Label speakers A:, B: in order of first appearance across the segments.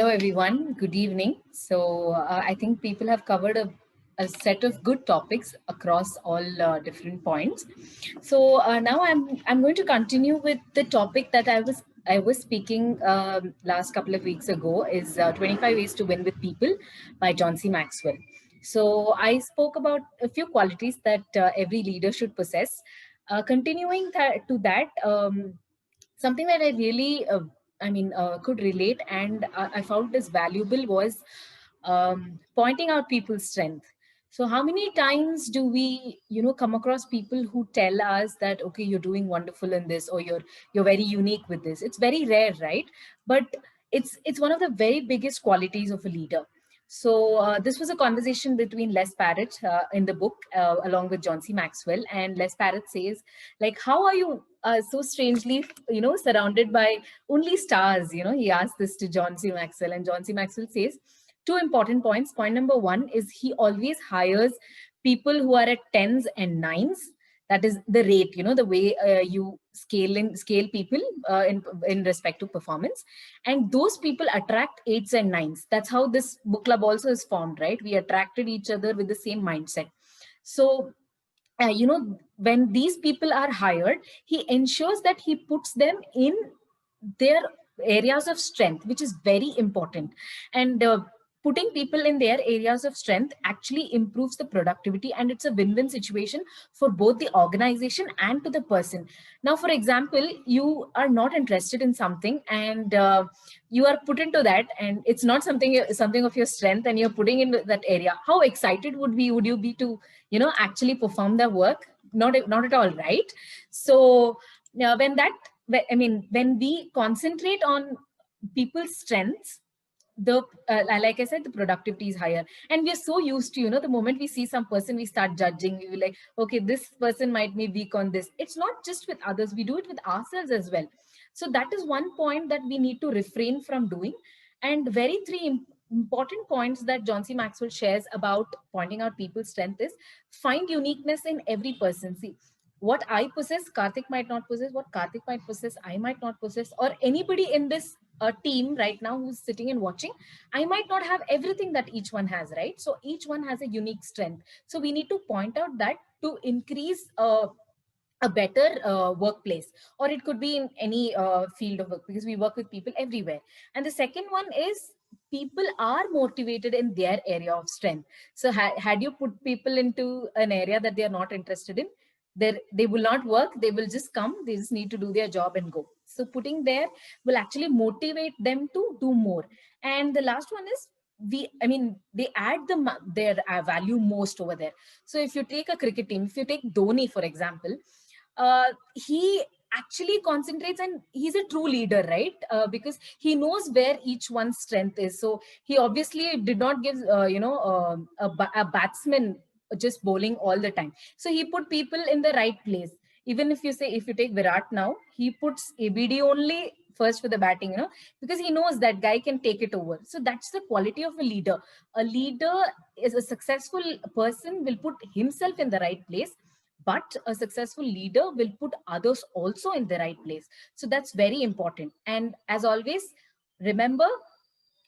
A: Hello, everyone. Good evening. I think people have covered a set of good topics across all different points. Now I'm going to continue with the topic that I was speaking last couple of weeks ago is 25 ways to win with people by John C. Maxwell. So I spoke about a few qualities that every leader should possess. Continuing to that. Something that I really, could relate and I found is valuable was pointing out people's strength. So how many times do we, come across people who tell us that, okay, you're doing wonderful in this, or you're very unique with this? It's very rare, right? But it's one of the very biggest qualities of a leader. This was a conversation between Les Parrott in the book, along with John C. Maxwell. And Les Parrott says, like, how are you so strangely, surrounded by only stars? He asked this to John C. Maxwell, and John C. Maxwell says two important points. Point number one is he always hires people who are at tens and nines. That is the rate, the way you scale people in respect to performance, and those people attract eights and nines. That's how this book club also is formed, right? We attracted each other with the same mindset. So when these people are hired, he ensures that he puts them in their areas of strength, which is very important. And putting people in their areas of strength actually improves the productivity, and it's a win-win situation for both the organization and to the person. Now, for example, you are not interested in something, and you are put into that, and it's not something of your strength, and you're putting in that area. How excited would you be to actually perform the work? Not at all, right? So when that when we concentrate on people's strengths, the like I said, the productivity is higher. And we're so used to, the moment we see some person, we start judging. We will like, okay, this person might be weak on this. It's not just with others, we do it with ourselves as well. So that is one point that we need to refrain from doing. And very three important points that John C. Maxwell shares about pointing out people's strength is find uniqueness in every person. See, what I possess, Karthik might not possess. What Karthik might possess, I might not possess. Or anybody in this team right now who's sitting and watching, I might not have everything that each one has, right? So each one has a unique strength. So we need to point out that to increase a better workplace, or it could be in any field of work, because we work with people everywhere. And the second one is people are motivated in their area of strength. So had you put people into an area that they are not interested in, they will not work. They will just come, they just need to do their job and go. So putting there will actually motivate them to do more. And the last one is they add their value most over there. So if you take a cricket team, if you take Dhoni, for example, he actually concentrates, and he's a true leader, right? Because he knows where each one's strength is. So he obviously did not give a batsman just bowling all the time. So he put people in the right place. Even if you take Virat now, he puts ABD only first for the batting, because he knows that guy can take it over. So that's the quality of a leader. A leader is a successful person, will put himself in the right place, but a successful leader will put others also in the right place. So that's very important. And as always, remember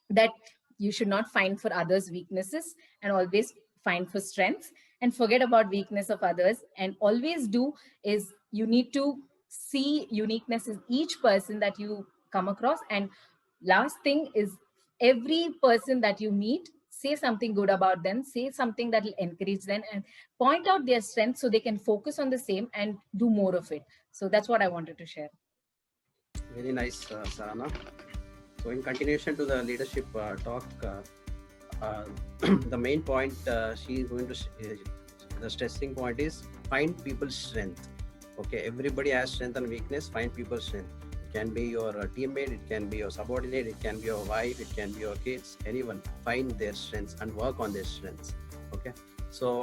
A: that you should not find for others weaknesses, and always find for strengths, and forget about weakness of others. And always do is you need to see uniqueness in each person that you come across. And last thing is, every person that you meet, say something good about them, say something that will encourage them, and point out their strengths so they can focus on the same and do more of it. So that's what I wanted to share.
B: Very nice, Sarana. So, in continuation to the leadership talk, uh, the main point she is going to the stressing point is find people's strength. Okay, everybody has strength and weakness. Find people's strength. It can be your teammate, it can be your subordinate, it can be your wife, it can be your kids. Anyone, find their strengths and work on their strengths. Okay, so